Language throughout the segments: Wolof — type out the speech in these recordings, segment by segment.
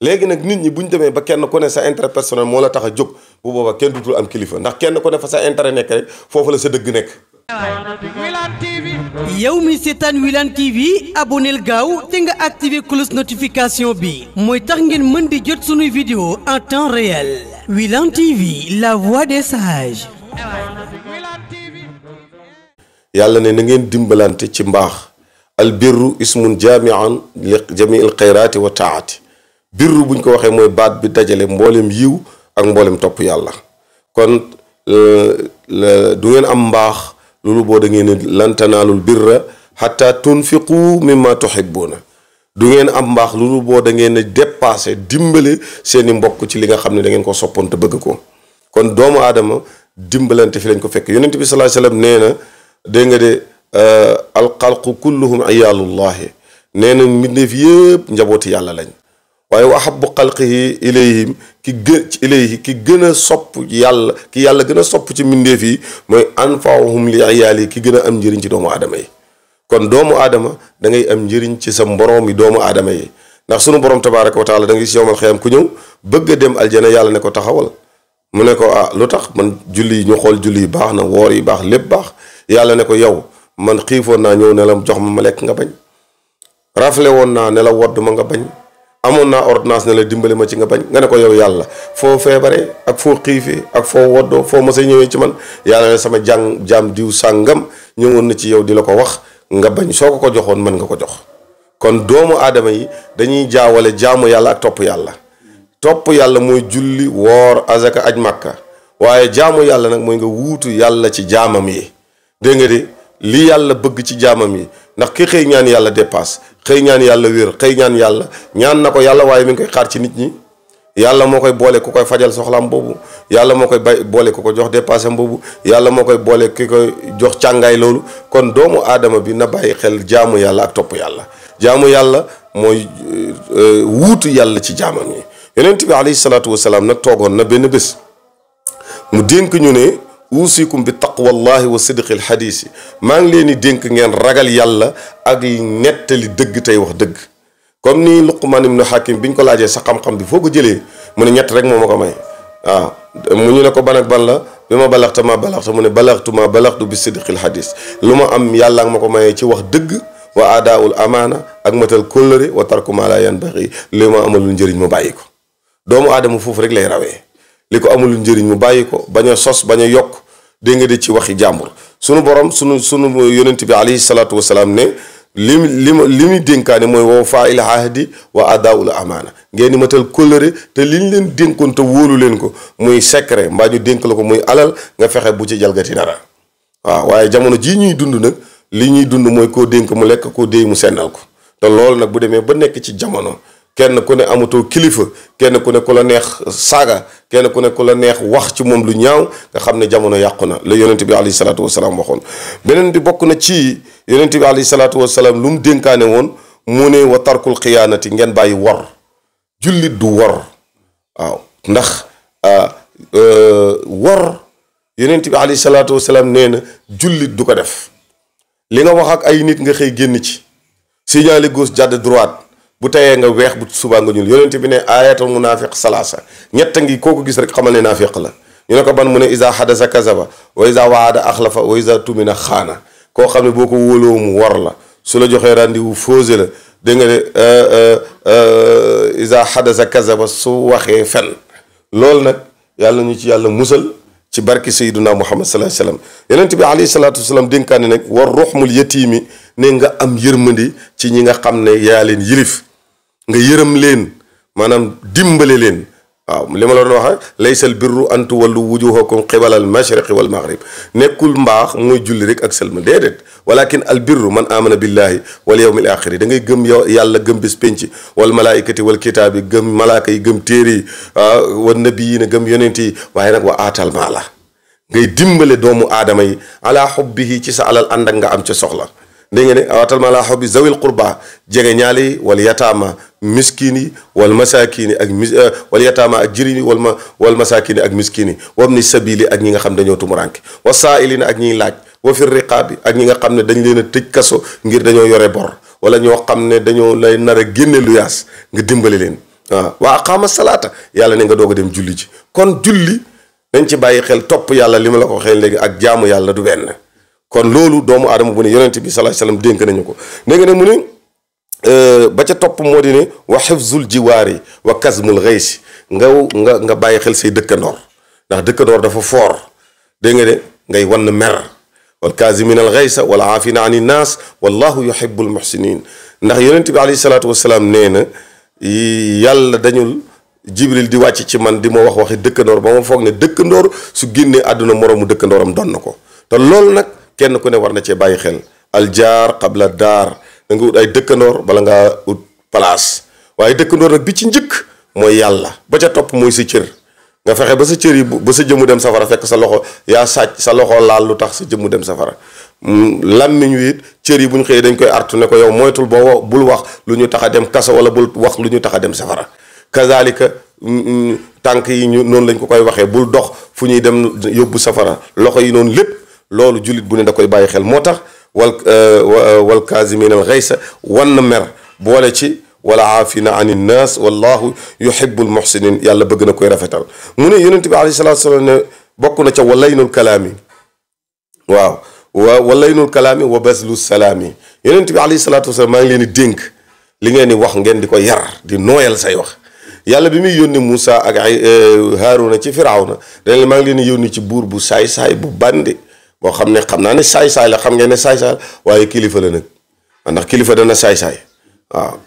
léegi nag nit ñi bu ñu demee ba kenn ku ne sa intérêt personnel moo la tax a jóg bu boobaa kenn dutul am kilifa ndax kenn ku ne fa sa intérêt nekk rek foofu la sa dëgg nekk. yow mi seetaan Wilane TV aboneel gaaw te nga activé cloche notification bi mooy tax ngeen mën di jot sunuy vidéo en temps réel. Wilane TV, la voix des sages. yàlla ne na ngeen dimbalante ci mbaax al birru ismun jaamian li jamiil xayraati wa taati birru buñ ko waxee mooy baat bi dajale mboolem yiw ak mboolem topp yàlla kon du ngeen am mbaax loolu boo da ngeen lan tanaalul birra hatta tunfiqu mimma tuhibbuuna du ngeen am mbaax loolu boo da ngeen a dépassé dimbale seeni mbokk ci li nga xam ne da ngeen ko soppoon te bëgg ko kon doomu aadama dimbalante fi lañ ko fekk yonent bi sallallahu alayhi wasallam nee na dégg nga de alxalqu kulluhum iyaalullahi nee na mbindeef yëpp njabooti yàlla lañ waaye wa ahabbu xalqihi ilayhim ki gën a sopp yàlla ki yàlla gën a sopp ci mbindeef yi mooy anfaahum li iyaali ki gën a am njëriñ ci doomu aadama yi kon doomu aadama da ngay am njëriñ ci sa mboroom yi doomu aadama yi ndax sunu borom tabaaraka wa taala da ngay si yowmal xiyaam ku ñëw bëgg a dem aljana yàlla ne ko taxawal mu ne ko lu tax man julli yi ñu xool julli yi baax na woor yi baax lépp baax yàlla ne ko yow man xiifoon naa ñëw ne la jox ma lekk nga bañ rafle woon naa ne la wodd ma nga bañ amoon naa ordonnance ne la dimbali ma ci nga bañ nga ne ko yow yàlla foo feebaree ak foo xiifee ak foo woddoo foo ma sa ñëwee ci man yàlla ne sama jaam diw sàngam ñëwoon na ci yow di la ko wax nga bañ soo ko joxoon mën nga ko jox kon doomu aadama yi dañuy jaawale jaamu yàlla ak topp yàlla mooy julli woor azaka aj màkka waaye jaamu yàlla nag mooy nga wuutu yàlla ci jaamam yi dégg nga de li yàlla bëgg ci jaamam yi ndax ki xëy ñaan yàlla dépasse xëy ñaan yàlla wér xëy ñaan yàlla ñaan na ko yàlla waaye mi ngi koy xaar ci nit ñi yàlla moo koy boole ku koy fajal soxlaam boobu yàlla moo koy boole ku ko jox dépasse am boobu yàlla moo koy boole ki koy jox càngaay loolu kon doomu aadama bi na bàyyi xel jaamu yàlla ak topp yàlla jaamu yàlla mooy wuutu yàlla ci jaamam yi yonent bi alayhi salaatu wasalaam nag toogoon na benn bés mu dénk ñu ne uusikum bi taqwallahi wa sidqil xadiisi maa ngi leen di dénk ngeen ragal yàlla ak nettali dëgg tey wax dëgg comme ni Luqmaan ibnu Hakim bi ñu ko laajee sa xam-xam bi foo ko jëlee mu ne ñett rek moo ma ko may waaw mu ñu ne ko ban ak ban la bi ma balaxta ma balaxta mu ne balaxtu ma balaxtu bi sidqil xadiis lu ma am yàlla ma ko mayee ci wax dëgg wa aadaawul amaana ak matal kóllëre wa tarku ma la yanbaxi li ma amalul njëriñ mu bàyyi ko doomu aadama foofu rek lay rawee li ko amul njëriñ mu bàyyi ko bañ a sos bañ a yokk dégg nga de ci waxi jàmbur sunu borom sunu yonent bi alayhi salaatu wasalaam ne li muy dénkaane mooy wow faa il ahdi wa adaawul amaana ngeen di matal kóllëre te liñ leen dénkoon te wóolu leen ko muy secret mbaa ñu dénk la ko muy alal nga fexe bu ci jalgati dara waaw waaye jamono jii ñuy dund nag li ñuy dund mooy koo dénk mu lekk koo déy mu sennal ko te loolu nag bu demee ba nekk ci jamono kenn ku ne amatoo kilifa kenn ku ne ku la neex saaga kenn ku ne ku la neex wax ci moom lu ñaaw nga xam ne jamono yàqu na la yonent bi alayhi salaatu wasalaam waxoon beneen bi bokk na ci yonent bi alayhi salaatu wasalaam lu mu dénkaane woon mu ne wa tarkul xiyaanati ngeen bàyyi wor jullit du wor waaw ndax wor yonent bi alayhi salaatu wasalaam nee na jullit du ko def li nga wax ak ay nit nga xëy génn ci signalé gauche jàdd droite bu tayee nga weex bu subaa nga ñuul yonent bi ne ayatul munaafiq salaasa ñett ngi koo ko gis rek xamal ne naafiq la ñu ne ko ban mu ne isa hadasa kazaba wa isa waada axlafa wa isa tumina xaana koo xam ne boo ko wóoloo mu war la su la joxee rendez-vous fausé la dégg nga de isa hadasa kazaba su waxee fen loolu nag yàlla ñu ci yàlla musal ci barki sayyiduna muhammad sallallahu alayhi wasallam yonent bi alayhi salaatu wasalaam dénkaane nag war ruxmul yatiimi ne nga am yërmandi ci ñi nga xam ne yaa leen yilif nga yërëm leen maanaam dimbale leen waaw li ma la doon wax laysal birru an tuwallu wujuhakum qibala al mashriqi wal maghrib nekkul mbaax mooy julli rek ak selma déedéet walakin al birru man amana billahi wal yawmil axiri da ngay gëm yàlla gëm bis penc wal malaikati wal kitaabi gëm malaaka yi gëm téere yi wa nabiyiina gëm yonent yi waaye nag wa aatal maala ngay dimbale doomu aadama yi ala xubbihi ci sa alal ànd ak nga am ca soxla dégg nga ne awatal ma laa xobbi zawil qurba jege ñaale yi wala yataama miskin yi wal masaakin yi ak wala yataama ak jirim yi wal masaakin yi ak miskin yi wabni sabili ak ñi nga xam dañoo tumuranke wa saailina ak ñiy laaj wa fi riqaabi ak ñi nga xam ne dañ leen a tëj kaso ngir dañoo yore bor wala ñoo xam ne dañoo lay nar a génne lu yaas nga dimbali leen waaw wa aqaama salaata yàlla ne nga doog a dem julli ji kon julli dañ ci bàyyi xel topp yàlla li ma la ko waxee léegi ak jaamu yàlla du benn kon loolu doomu aadama bu ne yonent bi sallallahu alayhi wasallam dénk nañu ko léegi ne mu ne ba ca topp moo di ne wa xifzul jiwaari wa kasmul xaysi nga bàyyi xel say dëkkandoor ndax dëkkandoor dafa foor dégg nga de ngay wan mer wal kaasimin al xaysa wal aafina ani naas wallahu yuhibbul muhsinin ndax yonent bi alayhi salaatu wasalaam nee na yàlla dañul jibril di wàcc ci man di ma wax waxi dëkkandoor ba ma foog ne dëkkandoor su génnee àdduna moroomu dëkkandooram doon na ko te loolu nag kenn ku ne war na cee bàyyi xel aljaar qabla daar da nga ut ay dëkkandoor bala ngaa ut place waaye dëkkandoor nag bi ci njëkk mooy yàlla ba ca topp mooy sa cër nga fexe ba sa cër yi ba sa jëmmu dem safara fekk sa loxo yaa sàcc sa loxo laal lu tax sa jëmmu dem safara làmmiñ wi it cër yi bu ñu xëyee dañ koy artu ne ko yow moytul boo bul wax lu ñu tax a dem kaso wala bul wax lu ñu tax a dem safara kazalika tànk yi ñu noonu lañ ko koy waxee bul dox fu ñuy dem yóbbu safara loxo yi noonu lépp loolu jullit bu ne da koy bàyyi xel moo tax wal kaazimiina al ghaysa wan na mer boole ci wala aafina ani nnaas wallahu yuhibbul muhsinin yàlla bëgg na koy rafetal mu ne yonent bi alayhi salaatu salaam ne bokk na ca walaynul kalaami waaw walaynul kalaami wa baslu salaami yonent bi alayhi salaatu wasalaam maa ngi leen di dénk li ngeen di wax ngeen di ko yar di nooyal say wax yàlla bi muy yónni Moussa ak ay Haaruna ci Firawna dañ leen maa ngi leen di yónni ci buur bu saay-saay bu bandi boo xam ne xam naa ne saay-saay la xam ngeen ne saay-saay waaye kilifa la nag ndax kilifa dana saay-saay waaw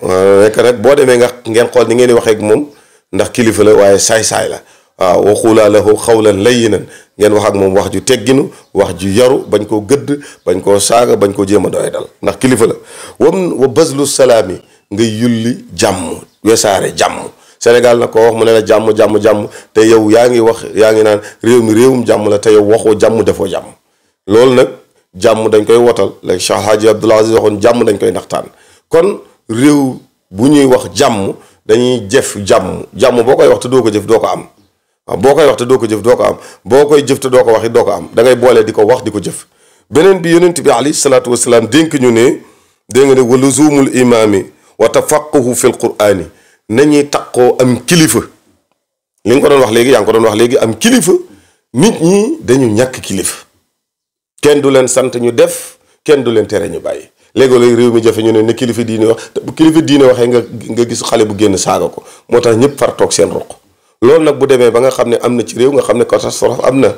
nekk nag boo demee nga ngeen xool ni ngeen di waxee ak moom ndax kilifa la waaye saay-saay la waaw waxulaa lahu xawlan layyinan ngeen wax ak moom wax ju tegginu wax ju yaru bañ koo gëdd bañ koo saaga bañ koo jéem a doy dal ndax kilifa la wa baslu salaami nga yulli jàmm wesaare jàmm Sénégal na ko wax mu ne la jàmm te yow yaa ngi wax yaa ngi naan réew mi réewum jàmm la te yow waxoo jàmm defoo jàmm loolu nag jàmm dañ koy wotal léegi Cheikh Hadji Abdoul Aziz waxoon jàmm dañ koy naxtaan kon réew bu ñuy wax jàmm dañuy jëf jàmm boo koy wax te doo ko jëf doo ko am waaw boo koy wax te doo ko jëf doo ko am boo koy jëf te doo ko wax it doo ko am da ngay boolee di ko wax di ko jëf beneen bi yonent bi alayhi salaatu wasalaam dénk ñu ne dégg nga ne wa luzumul imaami wa tafaqquhu fil qur'ani nañuy taqoo am kilifa li nga ko doon wax léegi yaa ngi ko doon wax léegi am kilifa nit ñi dañu ñàkk kilifa kenn du leen sant ñu def kenn du leen tere ñu bàyyi léegi réew mi jafe ñu ne kilifa diine wax te bu kilifa diine waxee nga gis xale bu génn saaga ko moo tax ñëpp far toog seen roq loolu nag bu demee ba nga xam ne am na ci réew nga xam ne catastrophe am na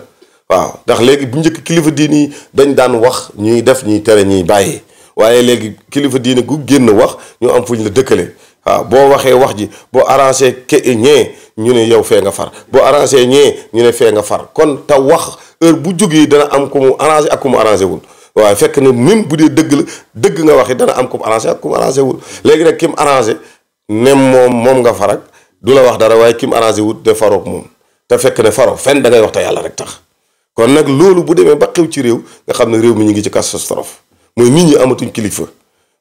waaw ndax léegi bu njëkk kilifa diine yi dañ daan wax ñuy def ñuy tere ñuy bàyyi waaye léegi kilifa diine gu génn wax ñu am fuñ la dëkkale waaw boo waxee wax ji boo arrangé ñee ñu ne yow fee nga far boo arrangé ñee ñu ne fee nga far kon te wax heure bu jógee dana am ku mu arrangé ak ku mu arrangé wul waaye fekk ne même bu dee dëgg la dëgg nga wax it dana am ku mu arrangé ak ku mu arrangé wul léegi nag ki mu arrangé ne moom nga farak du la wax dara waaye ki mu arrangé wul de farook moom te fekk ne faro fenn da ngay wax te yàlla rek tax kon nag loolu bu demee ba xew ci réew nga xam ne réew mi ñu ngi ci catastrophe mooy nit ñi amatuñ kilifa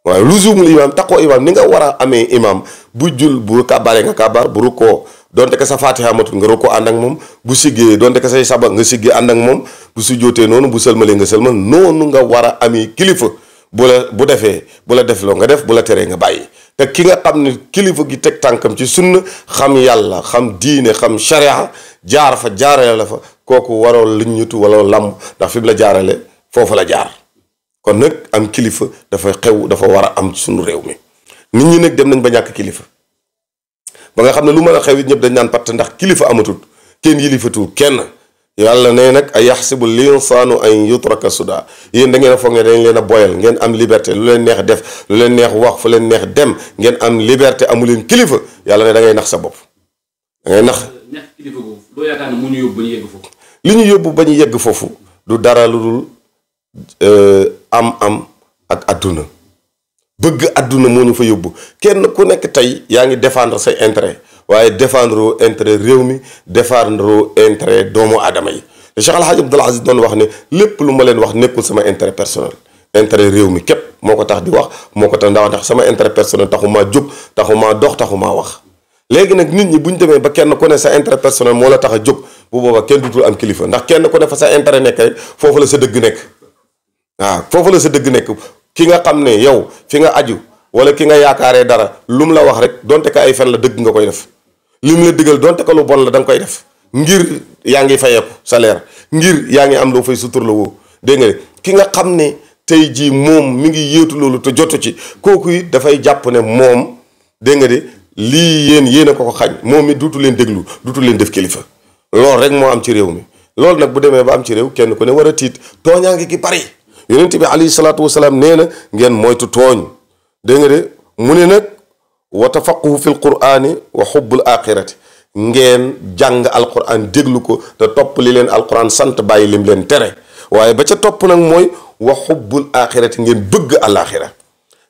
waaye luzumul imaam taqoo imaam ni nga war a amee imaam bu bu kàbbaaree nga kàbbaar bu rukkoo donte ka sa faatiha matul nga rukkoo ànd ak moom bu siggee donte ka say saba nga siggee ànd ak moom bu sujjootee noonu bu sëlmalee nga sëlmal noonu nga war a amee kilifa bu defee bu la defloo nga def bu la teree nga bàyyi te ki nga xam ne kilifa gi teg tànkam ci sunna xam yàlla xam diine xam sharia jaar fa jaarale la fa kooku waroo liññutu wala lamb ndax fi mu la jaarale foofu la jaar kon nag am kilifa dafa xew dafa war a am ci sunu réew mi nit ñi nag dem nañ ba ñàkk kilifa ba nga xam ne lu mën a xew it ñëpp dañ naan patt ndax kilifa amatul kenn yilifatul kenn yàlla ne nag ay yaxsibu linsaanu an yutraka suda yéen da ngeen a foog ne dañ leen a boyal ngeen am liberté lu leen neex def lu leen neex wax fu leen neex dem ngeen am liberté amu leen kilifa yàlla ne da ngay nax sa bopp da ngay nax. ñàkk kilifa boobu doo yaakaar ne mu ñu yóbbu ba ñu yegg foofu. li ñu yóbbu ba ñu yegg foofu du dara lu dul am ak adduna bëgg adduna moo ñu fa yóbbu kenn ku nekk tey yaa ngi défendre say intérêt waaye défendre intérêt réew mi défendre intérêt doomu aadama yi te Cheikh Al Hadj Abdoul Aziz doon wax ne lépp lu ma leen wax nekkul sama intérêt personnel intérêt réew mi képp moo ko tax di wax moo ko tax ndax sama intérêt personnel taxumaa jóg taxumaa dox taxumaa wax léegi nag nit ñi bu ñu demee ba kenn ku ne sa intérêt personnel moo la tax a jóg bu boobaa kenn dutul am kilifa ndax kenn ku ne fa sa intérêt nekk rek foofu la sa dëgg nekk waaw foofu la sa dëgg nekk ki nga xam ne yow fi nga aju wala ki nga yaakaaree dara lu mu la wax rek donte ka ay fen la dëgg nga koy def lim la digal donte ko lu bon la da nga koy def ngir yaa ngi fayeeku salaire ngir yaa ngi am loo fay sutur la woo dégg nga ki nga xam ne tey jii moom mi ngi yéetu loolu te jotu ci kooku it dafay jàpp ne moom dégg nga de lii yéen a ko xañ moom it duutu leen déglu duutu leen def kilifa loolu rek moo am ci réew mi loolu nag bu demee ba am ci réew kenn ku ne war a tiit tooñaa ngi ki bari yonent bi alayhi salaatu wasalaam nee na ngeen moytu tooñ dégg nga de mu ne nag wa tafaquhu fil qur'ani wa xubbul axirati ngeen jàng alquran déglu ko te topp li leen alquran sant bàyyi lim leen tere waaye ba ca topp nag mooy wa xubbul axirati ngeen bëgg alaxira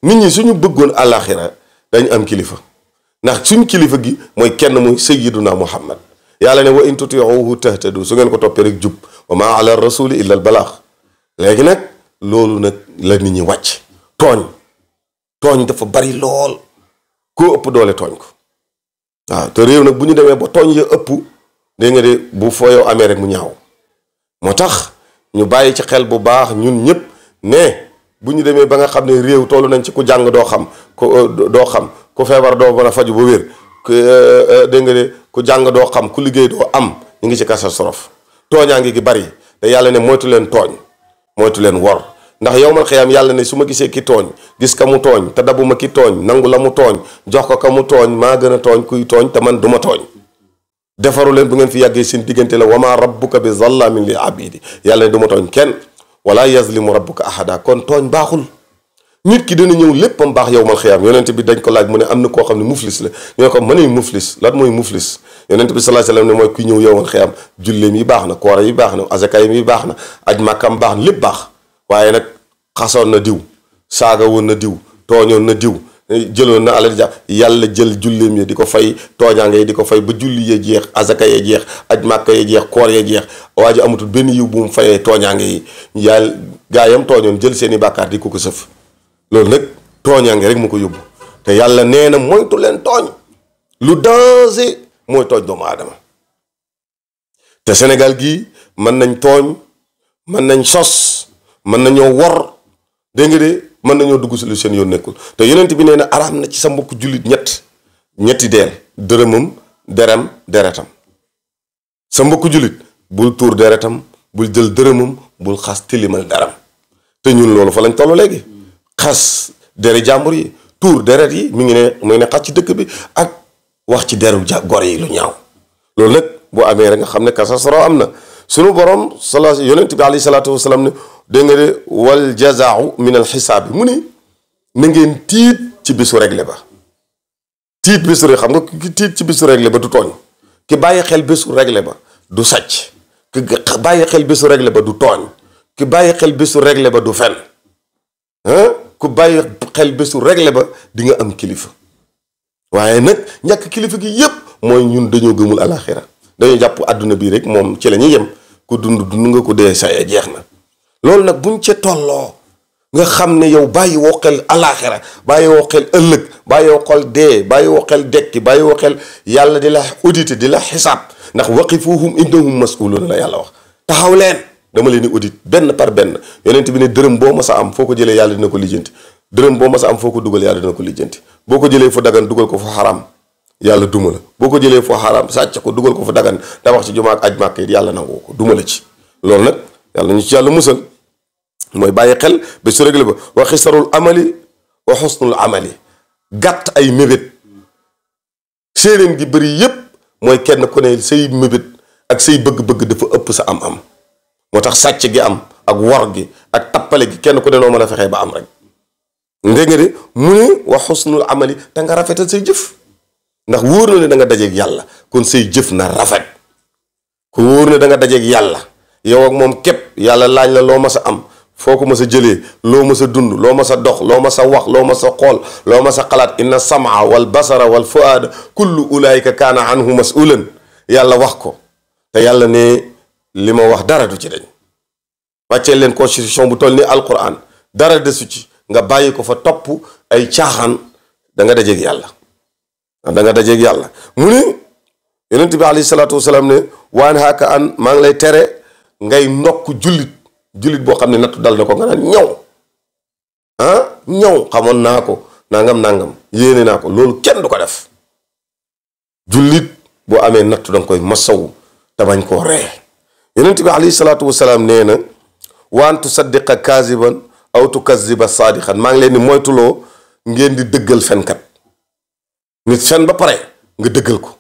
nit ñi suñu bëggoon alaxira dañu am kilifa ndax suñ kilifa gi mooy kenn muy sayyiduna muhammad yàlla ne wa in tutiuhu tahtadu su ngeen ko toppee rek jub wa ma ala rasuli illa al balaax léegi nag loolu nag la nit ñi wàcc tooñ dafa bari lool koo ëpp doole tooñ ko waaw te réew nag bu ñu demee ba tooñ ya ëpp dégg nga de bu fooyow amee rek mu ñaaw moo tax ñu bàyyi ci xel bu baax ñun ñëpp ne bu ñu demee ba nga xam ne réew tollu nañ ci ku jàng doo xam ku feebar doo mën a faju ba wér dégg nga de ku jàng doo xam ku liggéey doo am ñu ngi ci catastrophe tooñaa ngi gi bari te yàlla ne moytu leen tooñ moytu leen wor ndax yowmal xiyaam yàlla ne su ma gisee ki tooñ gis ka mu tooñ te dabuma ki tooñ nangu la mu tooñ jox ko ka mu tooñ maa gën a tooñ kuy tooñ te man duma tooñ defaru leen bu ngeen fi yàggee seen diggante la wama rabbuka bi zallamin li abidi yàlla ne duma tooñ kenn wala yazlimu rabbuka ahada kon tooñ baaxul nit ki dina ñëw léppam baax yowmal xiyaam yonent bi dañ ko laaj mu ne am na koo xam ne muflis la ñoo ko mënay muflis lan mooy muflis yonent bi sallallahu alayhi wasallam ne mooy kuy ñëw yowmal xiyaam julleem yi baax na koora yi baax na azakayam yi baax na aj màkkam baax na lépp baax waaye nag xasoon na diw saaga woon na diw tooñoon na diw jëloon na alal ja yàlla jël julleem yi di ko fay tooñaange yi di ko fay ba julli ya jeex azaka ya jeex aj màkka ya jeex koor ya jeex waa ji amatul benn yiw bu mu fayee tooñaange yi yàlla gaayam tooñoon jël seeni bàkkaar di ko sëf loolu nag tooñaange rek mu ko yóbbu te yàlla nee na moytu leen tooñ lu danger mooy tooñ doomu aadama te Sénégal gii mën nañ tooñ mën nañ sos mën nañoo wor dégg nga de mën nañoo dugg si lu seen yoon nekkul te yonent bi nee na araam na ci sa mbokk jullit ñetti deel dërëmam deretam sa mbokk jullit bul tuur deretam bul jël dërëmam bul xas tilimal daram te ñun loolu fa lañ toll léegi xas dere jàmbur yi tuur deret yi mi ngi ne xas ci dëkk bi ak wax ci deru gor yi lu ñaaw loolu nag boo amee rek nga xam ne kasasaro am na sunu borom yonent bi alayhi salaatu wasalaam ne dégg nga de wal jazaau min al xisaab bi mu ni na ngeen tiit ci bisu réglé ba tiit bisu xam nga ki tiit ci bisu réglé ba du tooñ ki bàyyi xel bisu réglé ba du sàcc ki bàyyi xel bisu réglé ba du tooñ ki bàyyi xel bisu réglé ba du fen ku bàyyi xel bisu réglé ba di nga am kilifa waaye nag ñàkk kilifa gi yépp mooy ñun dañoo gëmul alaxira dañoo jàpp àdduna bii rek moom ci la ñuy yem ku dund nga ko dee saye jeex na loolu nag buñ ca tolloo nga xam ne yow bàyyi woo xel alaxira bàyyi woo xel ëllëg bàyyi woo xel dee bàyyi woo xel dekki bàyyi woo xel yàlla di la audité di la xisaab ndax waqifuhum innahum mas'uluun la yàlla wax taxaw leen dama leen di audit benn par benn yonent bi ne dërëm boo mas a am foo ko jëlee yàlla dina ko lijjanti dërëm boo mas a am foo ko dugal yàlla dina ko lijjanti boo ko jëlee fu dagan dugal ko fu xaram yàlla duma la boo ko jëlee fu xaram sàcc ko dugal ko fu dagan tabax ci jumaa ak aj màkk yi yàlla nangu ko duma la ci loolu nag yàlla ñu ci yàlla musal mooy bàyyi xel ba su réglé ba wa xisarul amali wa xusnul amali gàtt ay mébét séeréem gi bëri yépp mooy kenn ku ne say mébét ak say bëgg-bëgg dafa ëpp sa am-am moo tax sàcc gi am ak wor gi ak tappale gi kenn ku ne noo mën a fexee ba am rek ndég nga de mu ne wa xusnul amali te nga rafetal say jëf ndax wóor na ne da nga dajeeg yàlla kon say jëf na rafet ku wóor ne da nga dajeeg yàlla yow ak moom képp yàlla laaj la loo mas a am foo ko mas a jëlee loo mas a dund loo mas a dox loo mas a wax loo mas a xool loo mas a xalaat inna samaa wal basara wal fuaada kullu ulaayika kaana anhu masulan yàlla wax ko te yàlla ne li ma wax dara du ci dañ wàccee leen constitution bu toll ni alquran dara desu ci nga bàyyi ko fa topp ay caaxaan da nga dajeeg yàlla da nga dajeeg yàlla mu ni yonent bi alayhi salaatu wasalaam ne waan haaka an maa ngi lay tere ngay ndokk jullit boo xam ne nattu dal na ko nga naan ñëw xamoon naa ko nangam yéene naa ko loolu kenn du ko def jullit boo amee nattu da nga koy masaw te bañ koo ree yonent bi alayhi salaatu wasalaam nee na waan tusaddiqa kaziban aw tukaziba saadixan maa ngi leen di moytuloo ngeen di dëggal fenkat nit fen ba pare nga dëggal ko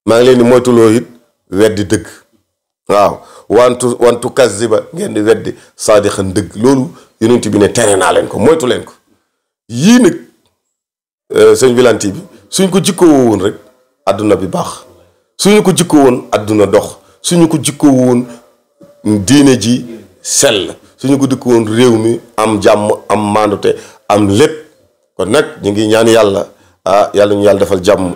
maa ngi leen di moytuloo it weddi dëgg waaw wantu kaziba ngeen di weddi saadixan dëgg loolu yonent bi ne tere naa leen ko moytu leen ko yii nag sëñ Wilane TV bi suñ ko jikkoo woon rek adduna bi baax suñu ko jikkoo woon adduna dox suñu ko jikkoo woon diine ji sell suñu ko jikkoo woon réew mi am jàmm am maandute am lépp kon nag ñu ngi ñaan yàlla yàlla ñu yàlla defal jàmm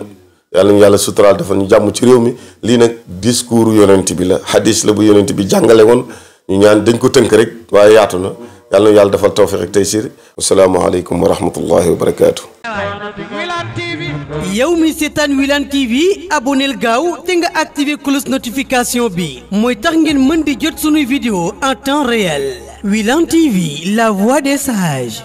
yàlla ñu yàlla suturaal defal ñu jàmm ci réew mi lii nag discours yonent bi la hadis la bu yonent bi jàngale woon ñu ñaan dañ ko tënk rek waaye yaatu na yàlla ñu yàlla defal tawfiq ak taysir asalaamaaleykum wa rahmatullahi wa barakaatu. yow mi seetaan Wilane TV aboneel gaaw te nga activé cloche notification bi mooy tax ngeen mën di jot sunuy vidéo en temps réel Wilane TV la voix des sages.